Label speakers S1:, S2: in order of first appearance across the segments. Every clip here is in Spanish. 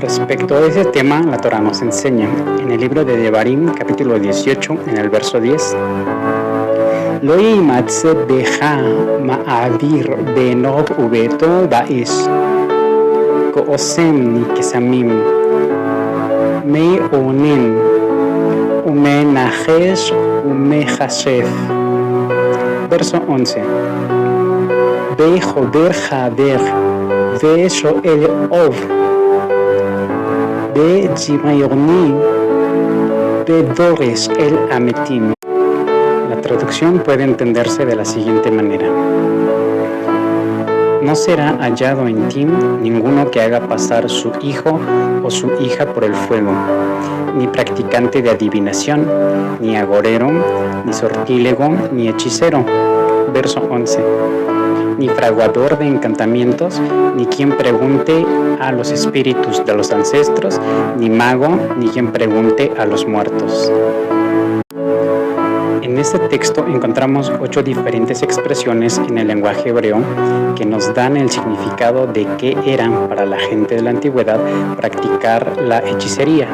S1: Respecto a ese tema, la Torá nos enseña en el libro de Devarim, capítulo 18, en el verso 10. Lo yimatze beja ma'avir benov ubeto ba'is ko'osem ni kesamim mei onen umenajesh umechashef. Verso 11. Ve joder jader ve shoel ov ve jimayoni ve dores el ametim. La traducción puede entenderse de la siguiente manera: no será hallado en ti ninguno que haga pasar su hijo o su hija por el fuego, ni practicante de adivinación, ni agorero, ni sortílego, ni hechicero. Verso 11. Ni fraguador de encantamientos, ni quien pregunte a los espíritus de los ancestros, ni mago, ni quien pregunte a los muertos. En este texto encontramos 8 diferentes expresiones en el lenguaje hebreo que nos dan el significado de qué eran para la gente de la antigüedad practicar la hechicería.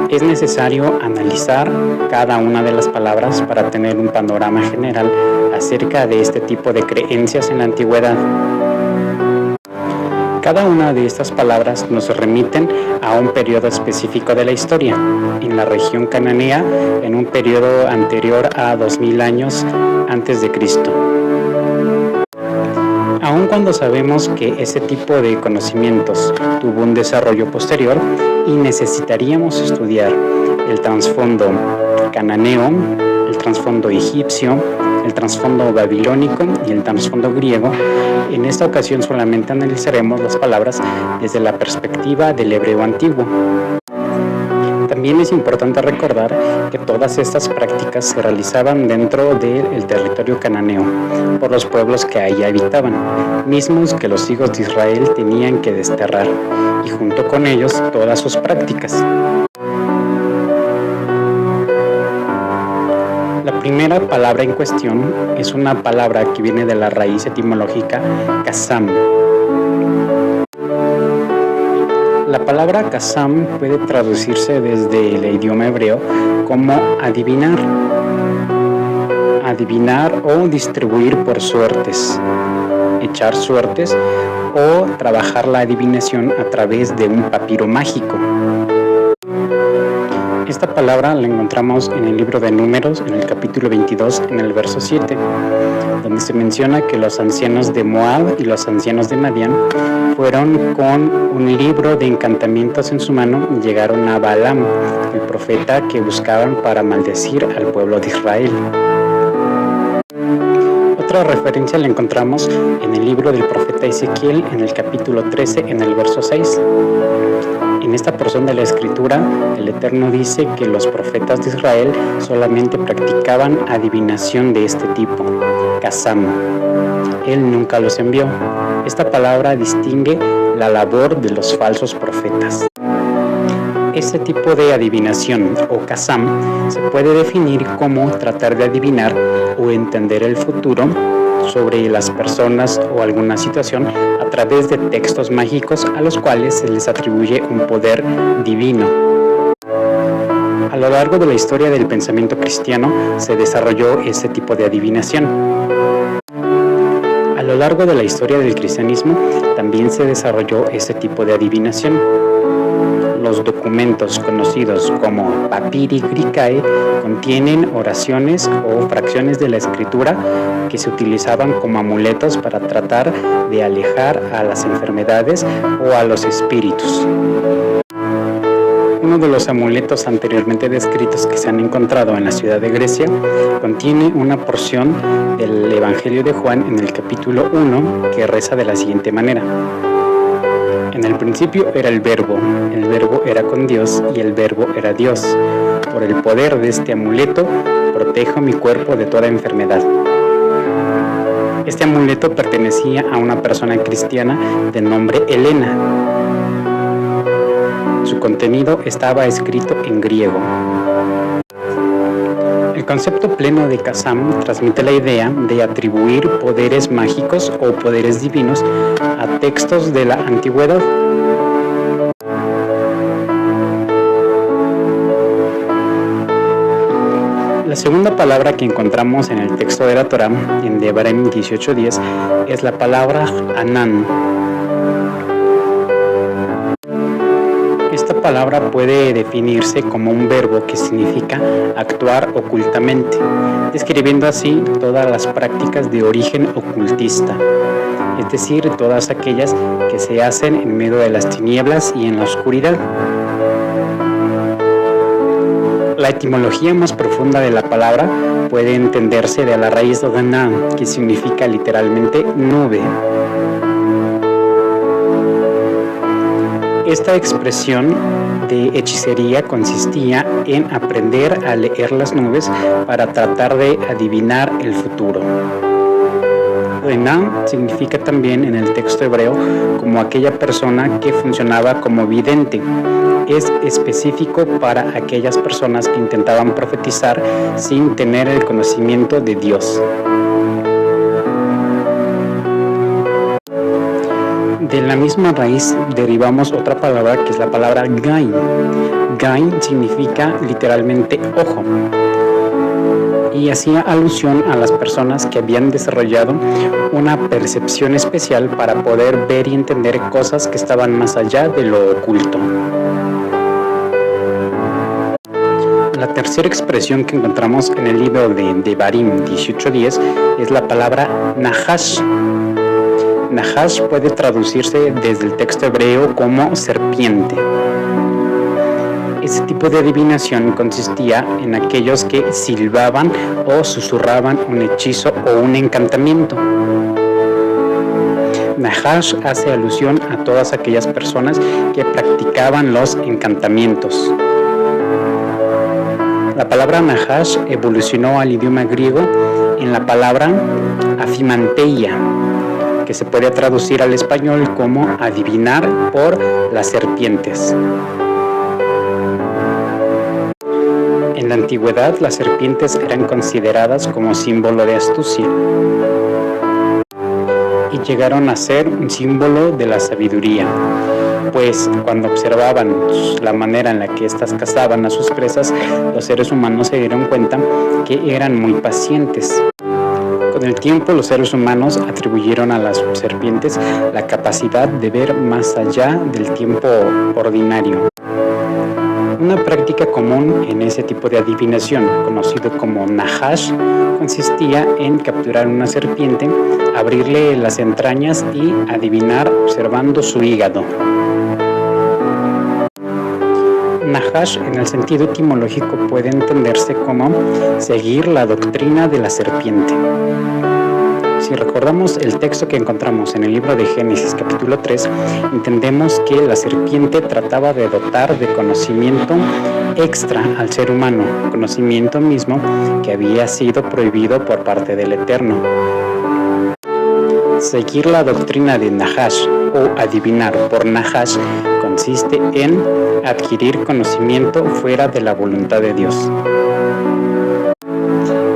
S1: Es necesario analizar cada una de las palabras para tener un panorama general acerca de este tipo de creencias en la antigüedad. Cada una de estas palabras nos remiten a un periodo específico de la historia, en la región cananea, en un periodo anterior a 2000 años antes de Cristo. Aun cuando sabemos que ese tipo de conocimientos tuvo un desarrollo posterior y necesitaríamos estudiar el trasfondo cananeo, el trasfondo egipcio, el trasfondo babilónico y el trasfondo griego, en esta ocasión solamente analizaremos las palabras desde la perspectiva del hebreo antiguo. También es importante recordar que todas estas prácticas se realizaban dentro del territorio cananeo, por los pueblos que ahí habitaban, mismos que los hijos de Israel tenían que desterrar, y junto con ellos todas sus prácticas. La primera palabra en cuestión es una palabra que viene de la raíz etimológica kasam. La palabra kasam puede traducirse desde el idioma hebreo como adivinar, adivinar o distribuir por suertes, echar suertes o trabajar la adivinación a través de un papiro mágico. Esta palabra la encontramos en el libro de Números, en el capítulo 22, en el verso 7, donde se menciona que los ancianos de Moab y los ancianos de Madián fueron con un libro de encantamientos en su mano y llegaron a Balaam, el profeta que buscaban para maldecir al pueblo de Israel. Otra referencia la encontramos en el libro del profeta Ezequiel, en el capítulo 13, en el verso 6. En esta porción de la Escritura, el Eterno dice que los profetas de Israel solamente practicaban adivinación de este tipo, kasam. Él nunca los envió. Esta palabra distingue la labor de los falsos profetas. Este tipo de adivinación o kasam se puede definir como tratar de adivinar o entender el futuro sobre las personas o alguna situación a través de textos mágicos a los cuales se les atribuye un poder divino. A lo largo de la historia del pensamiento cristiano se desarrolló este tipo de adivinación. A lo largo de la historia del cristianismo también se desarrolló este tipo de adivinación. Los documentos conocidos como papiri gricae contienen oraciones o fracciones de la escritura que se utilizaban como amuletos para tratar de alejar a las enfermedades o a los espíritus. Uno de los amuletos anteriormente descritos que se han encontrado en la ciudad de Grecia contiene una porción del Evangelio de Juan en el capítulo 1 que reza de la siguiente manera: en el principio era el verbo era con Dios y el verbo era Dios. Por el poder de este amuleto protejo mi cuerpo de toda enfermedad. Este amuleto pertenecía a una persona cristiana de nombre Elena. Su contenido estaba escrito en griego. El concepto pleno de kasam transmite la idea de atribuir poderes mágicos o poderes divinos a textos de la antigüedad. segunda palabra que encontramos en el texto de la Torá, en Devarim 18:10, es la palabra Anán. Esta palabra puede definirse como un verbo que significa actuar ocultamente, describiendo así todas las prácticas de origen ocultista, es decir, todas aquellas que se hacen en medio de las tinieblas y en la oscuridad. La etimología más profunda de la palabra puede entenderse de la raíz de Daná, que significa literalmente nube. Esta expresión de hechicería consistía en aprender a leer las nubes para tratar de adivinar el futuro. Daná significa también en el texto hebreo como aquella persona que funcionaba como vidente. Es específico para aquellas personas que intentaban profetizar sin tener el conocimiento de Dios. De la misma raíz derivamos otra palabra que es la palabra Gain. Gain significa literalmente ojo y hacía alusión a las personas que habían desarrollado una percepción especial para poder ver y entender cosas que estaban más allá de lo oculto. La tercera expresión que encontramos en el libro de Devarim 18:10 es la palabra Nahash. Nahash puede traducirse desde el texto hebreo como serpiente. Ese tipo de adivinación consistía en aquellos que silbaban o susurraban un hechizo o un encantamiento. Nahash hace alusión a todas aquellas personas que practicaban los encantamientos. La palabra Nahash evolucionó al idioma griego en la palabra afimanteia, que se puede traducir al español como adivinar por las serpientes. En la antigüedad, las serpientes eran consideradas como símbolo de astucia y llegaron a ser un símbolo de la sabiduría, pues cuando observaban la manera en la que éstas cazaban a sus presas, los seres humanos se dieron cuenta que eran muy pacientes. Con el tiempo, los seres humanos atribuyeron a las serpientes la capacidad de ver más allá del tiempo ordinario. Una práctica común en ese tipo de adivinación, conocido como Nahash, consistía en capturar una serpiente, abrirle las entrañas y adivinar observando su hígado. Nahash, en el sentido etimológico, puede entenderse como seguir la doctrina de la serpiente. Si recordamos el texto que encontramos en el libro de Génesis capítulo 3, entendemos que la serpiente trataba de dotar de conocimiento extra al ser humano, conocimiento mismo que había sido prohibido por parte del Eterno. Seguir la doctrina de Nahash o adivinar por Nahash consiste en adquirir conocimiento fuera de la voluntad de Dios.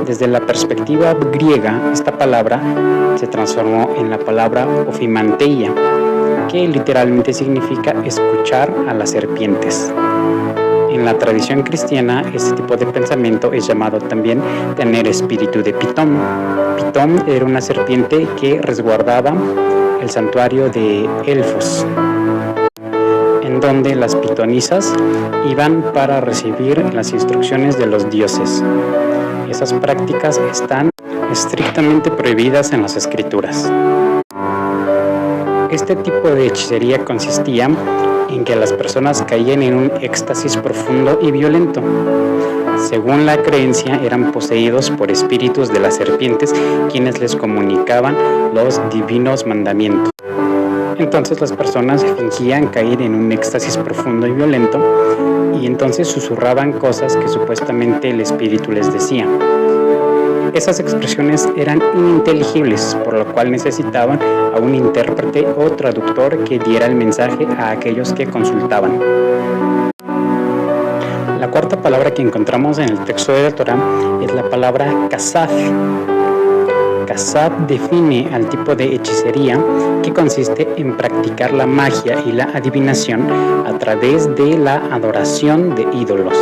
S1: Desde la perspectiva griega, esta palabra se transformó en la palabra ofimanteia, que literalmente significa escuchar a las serpientes. En la tradición cristiana, este tipo de pensamiento es llamado también tener espíritu de Pitón. Pitón era una serpiente que resguardaba el santuario de Elfos, en donde las pitonisas iban para recibir las instrucciones de los dioses. Esas prácticas están estrictamente prohibidas en las escrituras. Este tipo de hechicería consistía en que las personas caían en un éxtasis profundo y violento. Según la creencia, eran poseídos por espíritus de las serpientes, quienes les comunicaban los divinos mandamientos. Entonces las personas fingían caer en un éxtasis profundo y violento, y entonces susurraban cosas que supuestamente el espíritu les decía. Esas expresiones eran ininteligibles, por lo cual necesitaban a un intérprete o traductor que diera el mensaje a aquellos que consultaban. La cuarta palabra que encontramos en el texto de la Torá es la palabra kasaf. Kasaf define al tipo de hechicería que consiste en practicar la magia y la adivinación a través de la adoración de ídolos.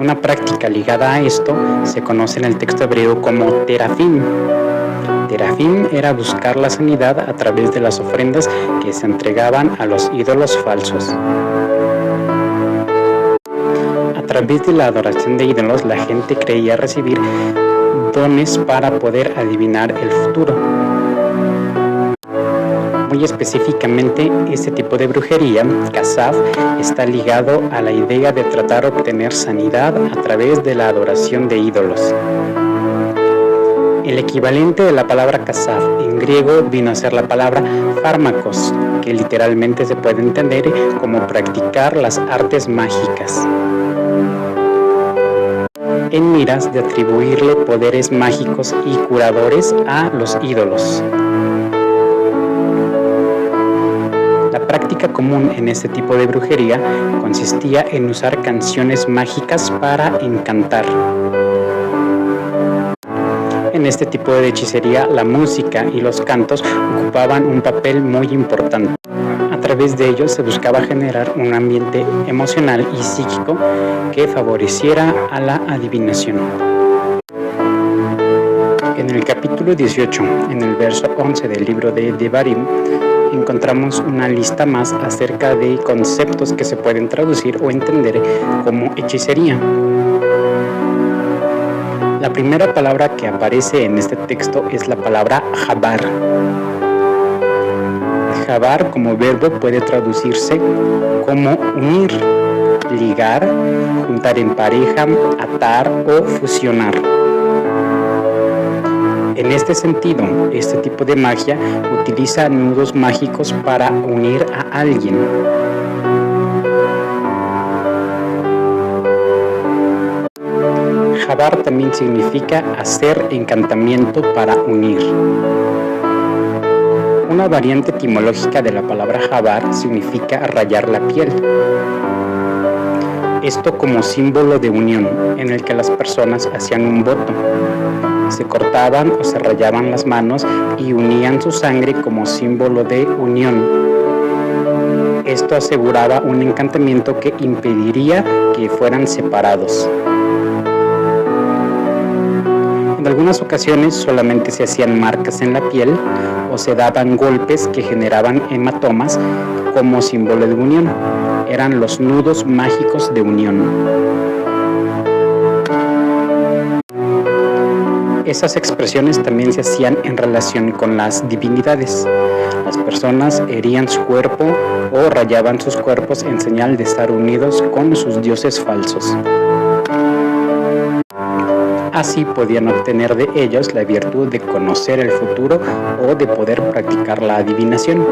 S1: Una práctica ligada a esto se conoce en el texto hebreo como terafim. Terafim era buscar la sanidad a través de las ofrendas que se entregaban a los ídolos falsos. A través de la adoración de ídolos, la gente creía recibir dones para poder adivinar el futuro. Muy específicamente, este tipo de brujería, Kasav, está ligado a la idea de tratar de obtener sanidad a través de la adoración de ídolos. El equivalente de la palabra Kasav en griego vino a ser la palabra fármacos, que literalmente se puede entender como practicar las artes mágicas, en miras de atribuirle poderes mágicos y curadores a los ídolos. La práctica común en este tipo de brujería consistía en usar canciones mágicas para encantar. En este tipo de hechicería, la música y los cantos ocupaban un papel muy importante. A través de ellos se buscaba generar un ambiente emocional y psíquico que favoreciera a la adivinación. En el capítulo 18, en el verso 11 del libro de Devarim, encontramos una lista más acerca de conceptos que se pueden traducir o entender como hechicería. La primera palabra que aparece en este texto es la palabra jabar. Jabar como verbo puede traducirse como unir, ligar, juntar en pareja, atar o fusionar. En este sentido, este tipo de magia utiliza nudos mágicos para unir a alguien. Jabar también significa hacer encantamiento para unir. Una variante etimológica de la palabra jabar significa rayar la piel. Esto como símbolo de unión, en el que las personas hacían un voto. Se cortaban o se rayaban las manos y unían su sangre como símbolo de unión. Esto aseguraba un encantamiento que impediría que fueran separados. En algunas ocasiones solamente se hacían marcas en la piel o se daban golpes que generaban hematomas como símbolo de unión. Eran los nudos mágicos de unión. Esas expresiones también se hacían en relación con las divinidades. Las personas herían su cuerpo o rayaban sus cuerpos en señal de estar unidos con sus dioses falsos. Así podían obtener de ellos la virtud de conocer el futuro o de poder practicar la adivinación.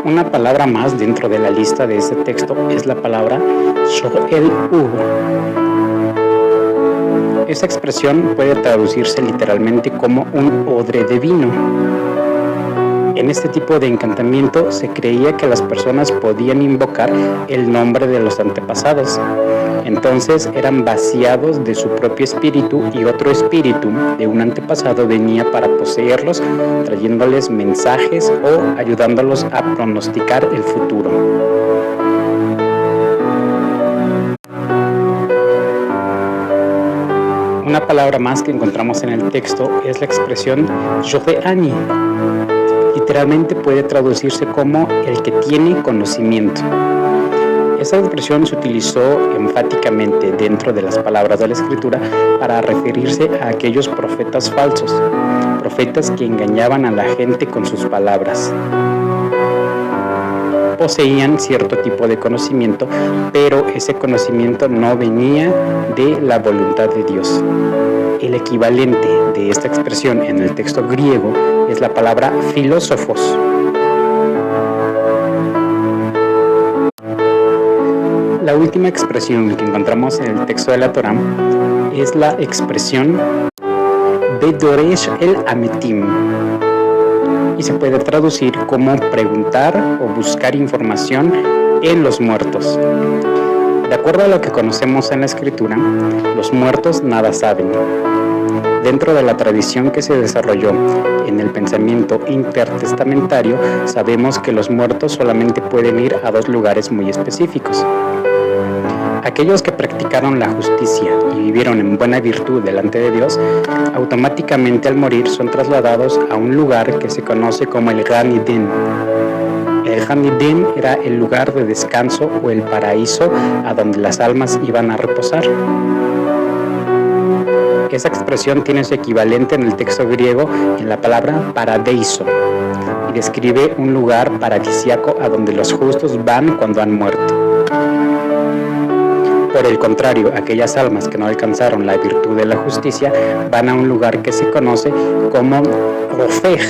S1: Una palabra más dentro de la lista de este texto es la palabra shoel-u. Esa expresión puede traducirse literalmente como un odre de vino. En este tipo de encantamiento se creía que las personas podían invocar el nombre de los antepasados. Entonces eran vaciados de su propio espíritu y otro espíritu de un antepasado venía para poseerlos, trayéndoles mensajes o ayudándolos a pronosticar el futuro. Una palabra más que encontramos en el texto es la expresión Yodeani. Literalmente puede traducirse como el que tiene conocimiento. Esta expresión se utilizó enfáticamente dentro de las palabras de la Escritura para referirse a aquellos profetas falsos, profetas que engañaban a la gente con sus palabras. Poseían cierto tipo de conocimiento, pero ese conocimiento no venía de la voluntad de Dios. El equivalente de esta expresión en el texto griego es la palabra filósofos. La última expresión que encontramos en el texto de la Torá es la expresión Bedoresh el Ametim, y se puede traducir como preguntar o buscar información en los muertos. De acuerdo a lo que conocemos en la Escritura, los muertos nada saben. Dentro de la tradición que se desarrolló en el pensamiento intertestamentario, sabemos que los muertos solamente pueden ir a dos lugares muy específicos. Aquellos que practicaron la justicia y vivieron en buena virtud delante de Dios, automáticamente al morir son trasladados a un lugar que se conoce como el Gan Eden. El Gan Eden era el lugar de descanso o el paraíso a donde las almas iban a reposar. Esa expresión tiene su equivalente en el texto griego en la palabra paradeiso y describe un lugar paradisíaco a donde los justos van cuando han muerto. Por el contrario, aquellas almas que no alcanzaron la virtud de la justicia van a un lugar que se conoce como Ofej.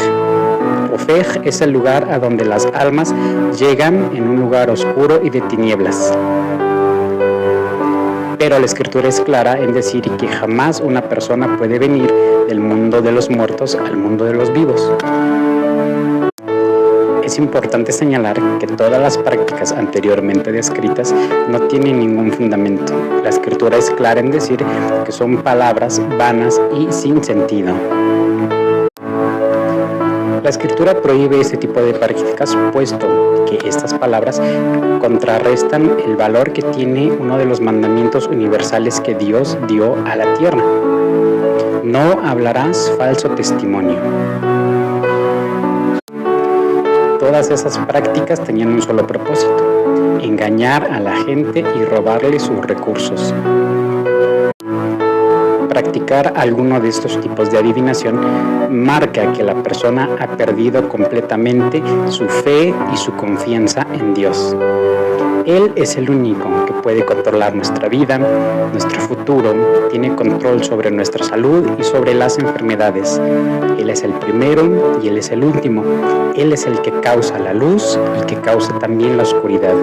S1: Ofej es el lugar a donde las almas llegan en un lugar oscuro y de tinieblas. Pero la Escritura es clara en decir que jamás una persona puede venir del mundo de los muertos al mundo de los vivos. Es importante señalar que todas las prácticas anteriormente descritas no tienen ningún fundamento. La Escritura es clara en decir que son palabras vanas y sin sentido. La Escritura prohíbe este tipo de prácticas, puesto que estas palabras contrarrestan el valor que tiene uno de los mandamientos universales que Dios dio a la tierra. No hablarás falso testimonio. Todas esas prácticas tenían un solo propósito: engañar a la gente y robarle sus recursos. Practicar alguno de estos tipos de adivinación marca que la persona ha perdido completamente su fe y su confianza en Dios. Él es el único que puede controlar nuestra vida, nuestro futuro, tiene control sobre nuestra salud y sobre las enfermedades. Él es el primero y Él es el último. Él es el que causa la luz y que causa también la oscuridad,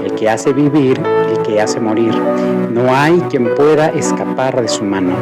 S1: el que hace vivir, el que hace morir. No hay quien pueda escapar de su mano.